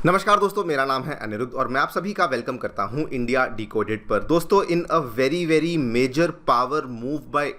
नमस्कार दोस्तों, मेरा नाम है अनिरुद्ध और मैं आप सभी का वेलकम करता हूं इंडिया डिकोडेड पर। दोस्तों, in a very major power move by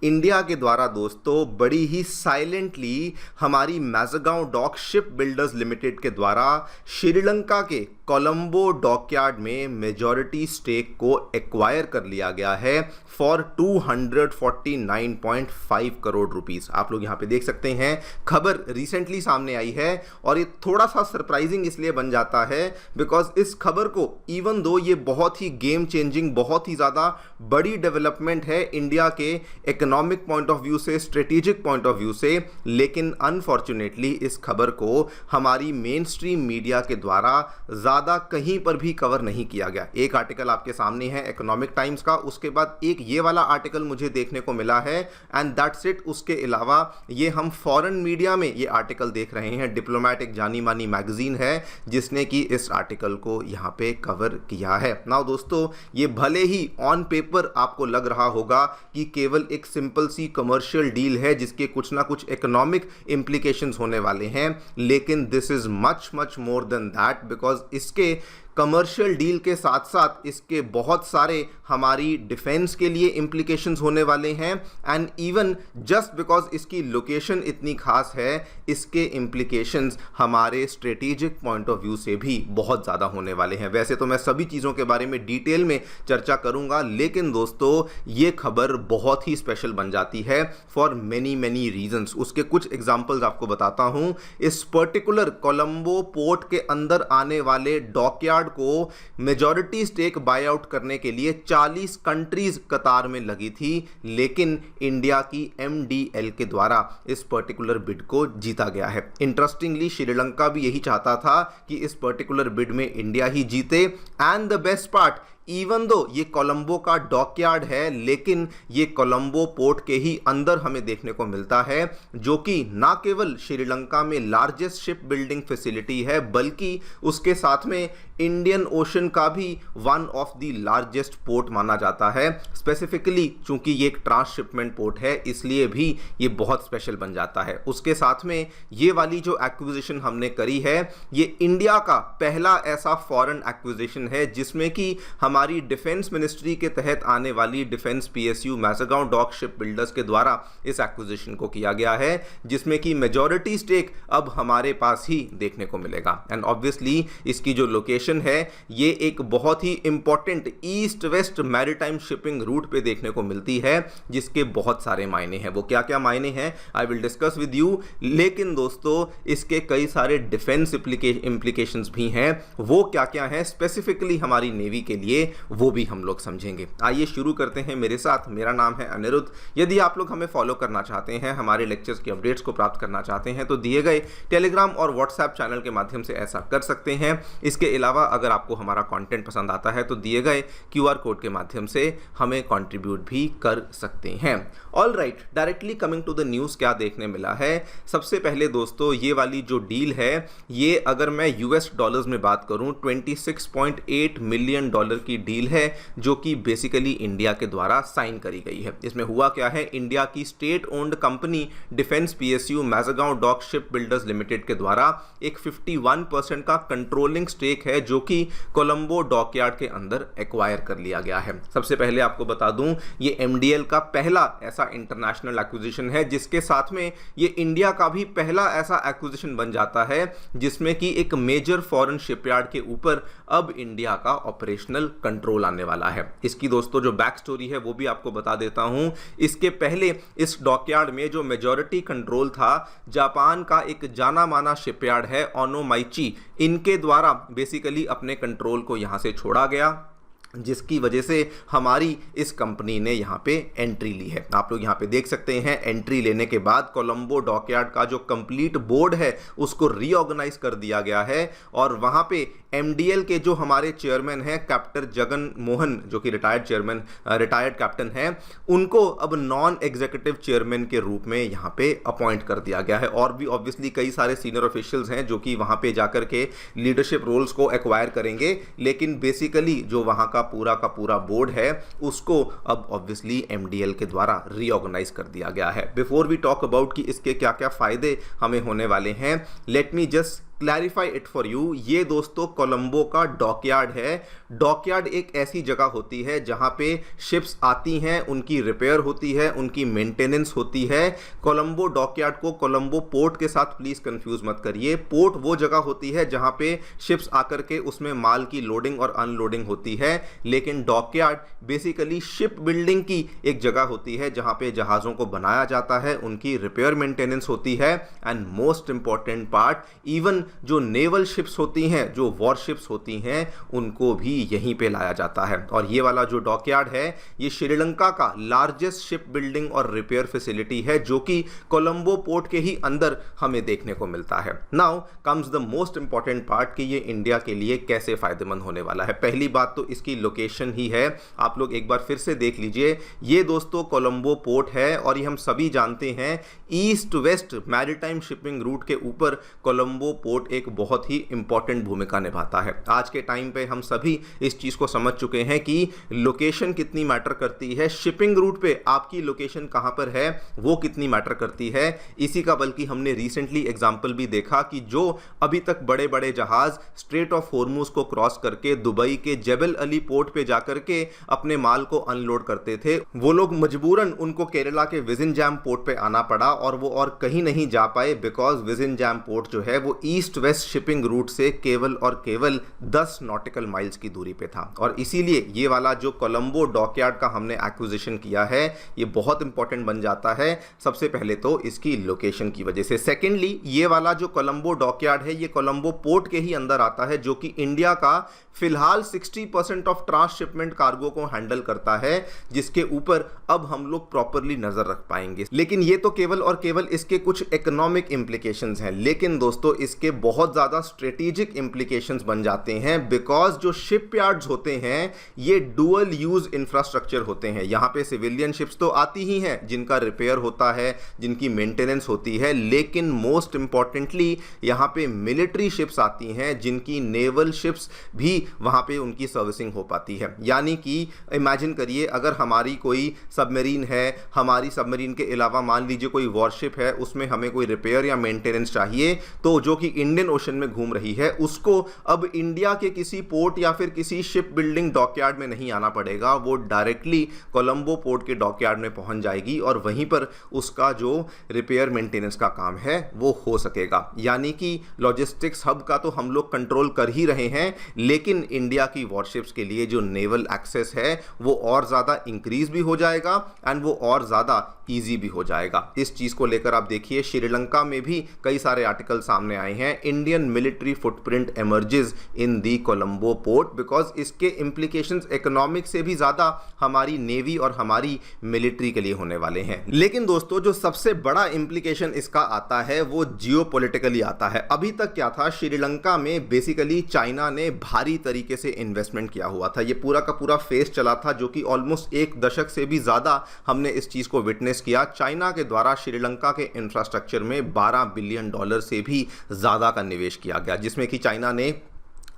India के द्वारा दोस्तों बड़ी ही साइलेंटली हमारी मैज़गांव डॉक शिप बिल्डर्स लिमिटेड के द्वारा श्रीलंका के कोलंबो डॉकयार्ड में मेजॉरिटी स्टेक को एक्वायर कर लिया गया है फॉर 249.5 करोड़ रुपीस। आप लोग यहाँ पे देख सकते हैं, खबर रिसेंटली सामने आई है और ये थोड़ा सा सरप्राइजिंग इसलिए बन जाता है बिकॉज इस खबर को इवन दो ये बहुत ही गेम चेंजिंग, बहुत ही ज़्यादा बड़ी डेवलपमेंट है इंडिया के इकोनॉमिक पॉइंट ऑफ व्यू से, स्ट्रेटेजिक पॉइंट ऑफ व्यू से, लेकिन अनफॉर्चुनेटली इस खबर को हमारी मेन स्ट्रीम मीडिया के द्वारा ज़्यादा कहीं पर भी कवर नहीं किया गया। एक आर्टिकल आपके सामने है इकोनॉमिक टाइम्स का, उसके बाद एक ये वाला आर्टिकल मुझे देखने को मिला है एंड दैट्स इट। उसके अलावा ये हम फॉरेन मीडिया में ये आर्टिकल देख रहे हैं, डिप्लोमैटिक जानी मानी मैगजीन है जिसने कि इस आर्टिकल को यहाँ पे कवर किया है। नाउ दोस्तों, ये भले ही ऑन पेपर आपको लग रहा होगा कि केवल एक सिंपल सी कमर्शियल डील है जिसके कुछ ना कुछ इकोनॉमिक इंप्लीकेशंस होने वाले हैं, लेकिन this is much more than that because इसके कमर्शियल डील के साथ साथ इसके बहुत सारे हमारी डिफेंस के लिए इम्प्लीकेशंस होने वाले हैं एंड इवन जस्ट बिकॉज इसकी लोकेशन इतनी खास है, इसके इम्प्लीकेशंस हमारे स्ट्रेटेजिक पॉइंट ऑफ व्यू से भी बहुत ज़्यादा होने वाले हैं। वैसे तो मैं सभी चीज़ों के बारे में डिटेल में चर्चा करूंगा, लेकिन दोस्तों ये खबर बहुत ही स्पेशल बन जाती है फॉर मेनी रीजंस। उसके कुछ एग्जाम्पल्स आपको बताता हूं। इस पर्टिकुलर कोलंबो पोर्ट के अंदर आने वाले डॉकयार्ड को मेजॉरिटी स्टेक बाय आउट करने के लिए 40 कंट्रीज कतार में लगी थी, लेकिन इंडिया की MDL के द्वारा इस पर्टिकुलर बिड को जीता गया है। इंटरेस्टिंगली श्रीलंका भी यही चाहता था कि इस पर्टिकुलर बिड में इंडिया ही जीते and the best part, even though ये कोलंबो का डॉकयार्ड है, लेकिन ये कोलंबो पोर्ट के ही अंदर हमें देखने को मिलता है, जो कि ना केवल श्रीलंका में लार्जेस्ट शिप बिल्डिंग फैसिलिटी है बल्कि उसके साथ में इंडियन ओशन का भी one of the largest port माना जाता है। स्पेसिफिकली चूंकि ये एक ट्रांसशिपमेंट पोर्ट है इसलिए भी ये बहुत स्पेशल बन जाता है। उसके साथ में ये वाली जो एक्विजिशन हमने करी है, ये इंडिया का पहला ऐसा फॉरेन एक्विजिशन है जिसमें कि हमारी डिफेंस मिनिस्ट्री के तहत आने वाली defence PSU Mazagon Dock Shipbuilders के द्वारा इस एक्विजिशन को किया गया है, जिसमें कि मेजॉरिटी स्टेक अब हमारे पास ही देखने को मिलेगा। एंड ऑब्वियसली इसकी जो लोकेशन है ये एक बहुत ही important east west maritime shipping route पे देखने को मिलती है, जिसके बहुत सारे मायने हैं। वो क्या क्या मायने हैं I will discuss with you, लेकिन दोस्तों इसके कई सारे डिफेंस इंप्लीकेशंस भी हैं। वो क्या क्या है स्पेसिफिकली हमारी नेवी के लिए, वो भी हम लोग समझेंगे। आइए शुरू करते हैं मेरे साथ। मेरा नाम है अनिरुद्ध। यदि आप लोग हमें फॉलो करना चाहते हैं, हमारे लेक्चर्स की अपडेट्स को प्राप्त करना चाहते हैं, तो दिए गए टेलीग्राम और व्हाट्सएप चैनल के माध्यम से ऐसा कर सकते हैं। इसके अलावा अगर आपको हमारा कंटेंट पसंद आता है तो दिए गए QR कोड के माध्यम से हमें कंट्रीब्यूट भी कर सकते हैं। All right, directly coming to the news, क्या देखने मिला है। सबसे पहले दोस्तों ये वाली जो डील है, ये अगर मैं US डॉलर्स में बात करूं, $26.8 मिलियन की डील है जो कि बेसिकली इंडिया के द्वारा साइन करी गई है। इसमें हुआ क्या है, इंडिया की state owned company defence PSU Mazagon Dock Shipbuilders Limited के द्वारा एक 51% का कंट्रोलिंग स्टेक है जो कि कोलंबो डॉकयार्ड के अंदर एक्वायर कर लिया गया है। सबसे पहले आपको बता दूं, ये MDL का पहला ऐसा इंटरनेशनल एक्विजिशन है जिसके साथ में ये इंडिया का भी पहला ऐसा एक्विजिशन बन जाता है जिसमें कि एक मेजर फॉरेन शिपयार्ड के ऊपर अब इंडिया का ऑपरेशनल कंट्रोल आने वाला है। इसकी दोस्तों जो बैक स्टोरी है वो भी आपको बता देता हूं। इसके पहले इस डॉकयार्ड में जो मेजॉरिटी कंट्रोल था, जापान का एक जाना माना शिपयार्ड है ओनोमाइची, इनके द्वारा बेसिकली अपने कंट्रोल को यहां से छोड़ा गया, जिसकी वजह से हमारी इस कंपनी ने यहाँ पे एंट्री ली है। आप लोग यहाँ पे देख सकते हैं, एंट्री लेने के बाद कोलंबो डॉकयार्ड का जो कंप्लीट बोर्ड है उसको रीऑर्गेनाइज कर दिया गया है और वहाँ पे MDL के जो हमारे चेयरमैन हैं कैप्टन जगन मोहन, जो कि रिटायर्ड कैप्टन हैं, उनको अब नॉन एग्जीक्यूटिव चेयरमैन के रूप में यहाँ पे अपॉइंट कर दिया गया है। और भी ऑब्वियसली कई सारे सीनियर ऑफिशियल्स हैं जो कि वहाँ पे जाकर के लीडरशिप रोल्स को एक्वायर करेंगे, लेकिन बेसिकली जो वहाँ का पूरा बोर्ड है उसको अब ऑब्वियसली MDL के द्वारा रीऑर्गेनाइज कर दिया गया है। बिफोर वी टॉक अबाउट कि इसके क्या क्या फायदे हमें होने वाले हैं, let me just clarify it for you, ये दोस्तों कोलंबो का डॉकयार्ड है। डॉकयार्ड एक ऐसी जगह होती है जहां पे शिप्स आती हैं, उनकी रिपेयर होती है, उनकी मेंटेनेंस होती है। कोलंबो डॉकयार्ड को कोलंबो पोर्ट के साथ प्लीज कंफ्यूज मत करिए। पोर्ट वो जगह होती है जहां पे शिप्स आकर के उसमें माल की लोडिंग और अनलोडिंग होती है, लेकिन डॉकयार्ड बेसिकली शिप बिल्डिंग की एक जगह होती है जहां पे जहाजों को बनाया जाता है, उनकी रिपेयर मेंटेनेंस होती है, and most important part, even जो नेवल शिप्स होती हैं, जो वॉरशिप्स होती हैं, उनको भी यहीं पे लाया जाता है। और ये वाला जो डॉकयार्ड है, ये श्रीलंका का लार्जेस्ट शिप बिल्डिंग और रिपेयर फैसिलिटी है, जो कि कोलंबो पोर्ट के ही अंदर हमें देखने को मिलता है। Now comes the most important part कि ये इंडिया के लिए कैसे फायदेमंद होने वाला है। पहली बात तो इसकी लोकेशन ही है। आप लोग एक बार फिर से देख लीजिए, ये दोस्तों कोलंबो पोर्ट है और ये हम सभी जानते हैं east west maritime shipping root के ऊपर कोलंबो पोर्ट एक बहुत ही इंपॉर्टेंट भूमिका निभाता है। आज के टाइम पे हम सभी इस चीज को समझ चुके हैं कि लोकेशन कितनी मैटर करती है, शिपिंग रूट पे आपकी लोकेशन कहां पर है वो कितनी मैटर करती है। इसी का बल्कि हमने रिसेंटली एग्जांपल भी देखा कि जो अभी तक बड़े बड़े जहाज स्ट्रेट ऑफ हॉर्मुज को क्रॉस करके दुबई के जेबल अली पोर्ट पे जाकर के अपने माल को अनलोड करते थे, वो लोग मजबूरन उनको केरला के विजिंजाम पोर्ट पे आना पड़ा और वो और कहीं नहीं जा पाए, बिकॉज विजिंजाम पोर्ट जो है वो ईस्ट वेस्ट शिपिंग रूट से केवल और केवल 10 नॉटिकल माइल्स की दूरी पे था। और इसीलिए ये वाला जो कोलंबो डॉकयार्ड का हमने एक्विजिशन किया है, ये बहुत इंपॉर्टेंट बन जाता है। सबसे पहले तो इसकी लोकेशन की वजह से, सेकेंडली ये वाला जो कोलंबो डॉकयार्ड है, ये कोलंबो पोर्ट के ही अंदर आता है, जो कि इंडिया का फिलहाल 60% ऑफ ट्रांसशिपमेंट कार्गो को हैंडल करता है, जिसके ऊपर अब हम लोग प्रॉपरली नजर रख पाएंगे। लेकिन ये तो केवल और केवल इसके कुछ इकोनॉमिक इंप्लीकेशंस हैं, लेकिन दोस्तों इसके बहुत ज्यादा स्ट्रेटेजिक इंप्लीकेशंस बन जाते हैं, बिकॉज जो शिपयार्ड्स होते हैं ये डुअल यूज इंफ्रास्ट्रक्चर होते हैं। यहां पे सिविलियन शिप्स तो आती ही हैं जिनका रिपेयर होता है, जिनकी मेंटेनेंस होती है, लेकिन मोस्ट इंपॉर्टेंटली यहां पे मिलिट्री शिप्स आती हैं, जिनकी नेवल शिप्स भी वहां पे उनकी सर्विसिंग हो पाती है। यानी कि इमेजिन करिए, अगर हमारी कोई सबमरीन है, हमारी सबमरीन के अलावा मान लीजिए कोई वॉरशिप है, उसमें हमें कोई रिपेयर या मेंटेनेंस चाहिए, तो जो कि इंडियन ओशन में घूम रही है, उसको अब इंडिया के किसी पोर्ट या फिर किसी शिप बिल्डिंग डॉकयार्ड में नहीं आना पड़ेगा, वो डायरेक्टली कोलंबो पोर्ट के डॉकयार्ड में पहुंच जाएगी और वहीं पर उसका जो रिपेयर मेंटेनेंस का काम है वो हो सकेगा। यानी कि लॉजिस्टिक्स हब का तो हम लोग कंट्रोल कर ही रहे हैं, लेकिन इंडिया की वॉरशिप्स के लिए जो नेवल एक्सेस है वो और ज्यादा इंक्रीज भी हो जाएगा एंड वो और ज्यादा इजी भी हो जाएगा। इस चीज को लेकर आप देखिए, श्रीलंका में भी कई सारे आर्टिकल सामने आए हैं, Indian military footprint emerges in the Colombo port, because इसके इंप्लीकेशंस इकोनॉमिक से भी ज्यादा हमारी नेवी और हमारी मिलिट्री के लिए होने वाले हैं। लेकिन दोस्तों जो सबसे बड़ा इंप्लीकेशन इसका आता है वो जियोपॉलिटिकली आता है। अभी तक क्या था, श्रीलंका में बेसिकली चाइना ने भारी तरीके से इन्वेस्टमेंट किया हुआ था। ये पूरा का पूरा फेज चला था, जो कि ऑलमोस्ट एक दशक से भी ज्यादा हमने इस चीज को विटनेस किया। चाइना के द्वारा श्रीलंका के इंफ्रास्ट्रक्चर में $12 बिलियन से भी ज्यादा का निवेश किया गया, जिसमें कि चाइना ने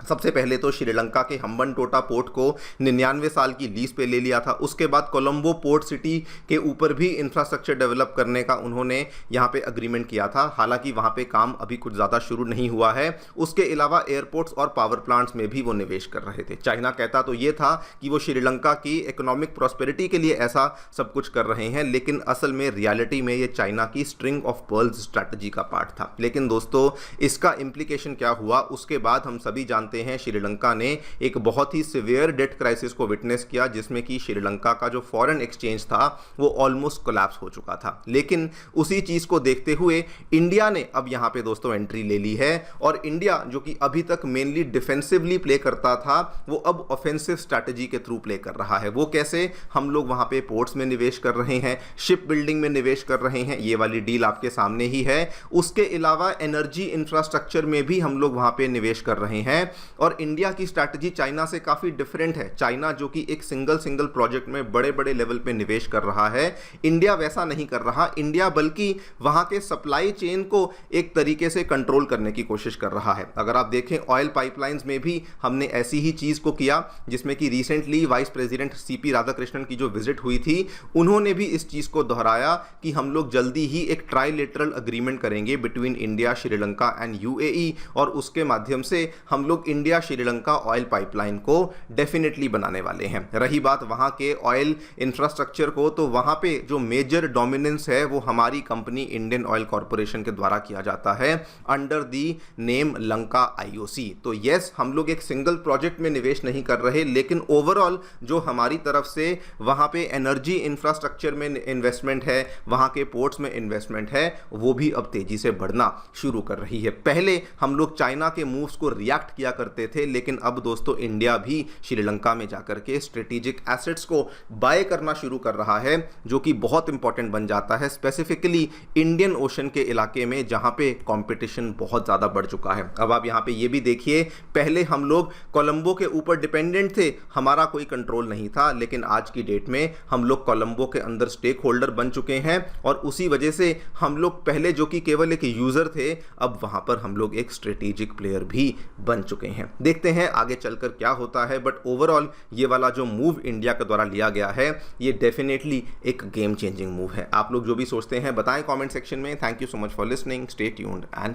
सबसे पहले तो श्रीलंका के हम्बनटोटा पोर्ट को 99 साल की लीज पे ले लिया था। उसके बाद कोलंबो पोर्ट सिटी के ऊपर भी इंफ्रास्ट्रक्चर डेवलप करने का उन्होंने यहाँ पे अग्रीमेंट किया था। हालांकि वहाँ पे काम अभी कुछ ज़्यादा शुरू नहीं हुआ है। उसके अलावा एयरपोर्ट्स और पावर प्लांट्स में भी वो निवेश कर रहे थे। चाइना कहता तो ये था कि वो श्रीलंका की इकोनॉमिक प्रॉस्पेरिटी के लिए ऐसा सब कुछ कर रहे हैं, लेकिन असल में रियलिटी में ये चाइना की स्ट्रिंग ऑफ पर्ल्स स्ट्रैटेजी का पार्ट था। लेकिन दोस्तों इसका इम्प्लीकेशन क्या हुआ, उसके बाद हम सभी जानते हैं श्रीलंका ने एक बहुत ही सिवियर डेट क्राइसिस को विटनेस किया, जिसमें कि श्रीलंका का जो फॉरेन एक्सचेंज था वो ऑलमोस्ट कोलैप्स हो चुका था। लेकिन उसी चीज को देखते हुए इंडिया ने अब यहां पे दोस्तों एंट्री ले ली है, और इंडिया जो कि अभी तक मेनली डिफेंसिवली प्ले करता था, वो अब ऑफेंसिव स्ट्रैटेजी के थ्रू प्ले कर रहा है। वो कैसे, हम लोग वहां पे पोर्ट्स में निवेश कर रहे हैं, शिप बिल्डिंग में निवेश कर रहे हैं, ये वाली डील आपके सामने ही है। उसके अलावा एनर्जी इंफ्रास्ट्रक्चर में भी हम लोग वहां पे निवेश कर रहे हैं। और इंडिया की स्ट्रैटेजी चाइना से काफ़ी डिफरेंट है। चाइना जो कि एक सिंगल प्रोजेक्ट में बड़े बड़े लेवल पे निवेश कर रहा है, इंडिया वैसा नहीं कर रहा। इंडिया बल्कि वहां के सप्लाई चेन को एक तरीके से कंट्रोल करने की कोशिश कर रहा है। अगर आप देखें ऑयल पाइपलाइंस में भी हमने ऐसी ही चीज को किया, जिसमें कि recently vice president CP Radhakrishnan की जो विजिट हुई थी, उन्होंने भी इस चीज को दोहराया कि हम लोग जल्दी ही एक ट्राइलेटरल अग्रीमेंट करेंगे between India, Sri Lanka and UAE, और उसके माध्यम से हम लोग इंडिया श्रीलंका ऑयल पाइपलाइन को डेफिनेटली बनाने वाले हैं। रही बात वहां के ऑयल इंफ्रास्ट्रक्चर को, तो वहां पे जो मेजर डोमिनेंस है वो हमारी कंपनी इंडियन ऑयल कॉर्पोरेशन के द्वारा किया जाता है under the name Lanka IOC. तो यस, हम लोग एक सिंगल प्रोजेक्ट में निवेश नहीं कर रहे, लेकिन ओवरऑल जो हमारी तरफ से वहां पे एनर्जी इंफ्रास्ट्रक्चर में इन्वेस्टमेंट है, वहां के पोर्ट्स में इन्वेस्टमेंट है, वो भी अब तेजी से बढ़ना शुरू कर रही है। पहले हम लोग चाइना के मूव्स को रिएक्ट किया करते थे, लेकिन अब दोस्तों इंडिया भी श्रीलंका में जाकर के स्ट्रेटेजिक एसेट्स को बाय करना शुरू कर रहा है, जो कि बहुत इंपॉर्टेंट बन जाता है, स्पेसिफिकली इंडियन ओशन के इलाके में जहां पे कंपटीशन बहुत ज्यादा बढ़ चुका है। अब आप यहां पे ये भी देखिए, पहले हम लोग कोलंबो के ऊपर डिपेंडेंट थे, हमारा कोई कंट्रोल नहीं था, लेकिन आज की डेट में हम लोग कोलंबो के अंदर स्टेक होल्डर बन चुके हैं, और उसी वजह से हम लोग पहले जो कि केवल एक यूजर थे, अब वहां पर हम लोग एक स्ट्रेटेजिक प्लेयर भी बन चुके हैं। देखते हैं आगे चलकर क्या होता है, बट ओवरऑल ये वाला जो मूव इंडिया के द्वारा लिया गया है, ये डेफिनेटली एक गेम चेंजिंग मूव है। आप लोग जो भी सोचते हैं बताएं कमेंट सेक्शन में। Thank you so much for listening, stay tuned and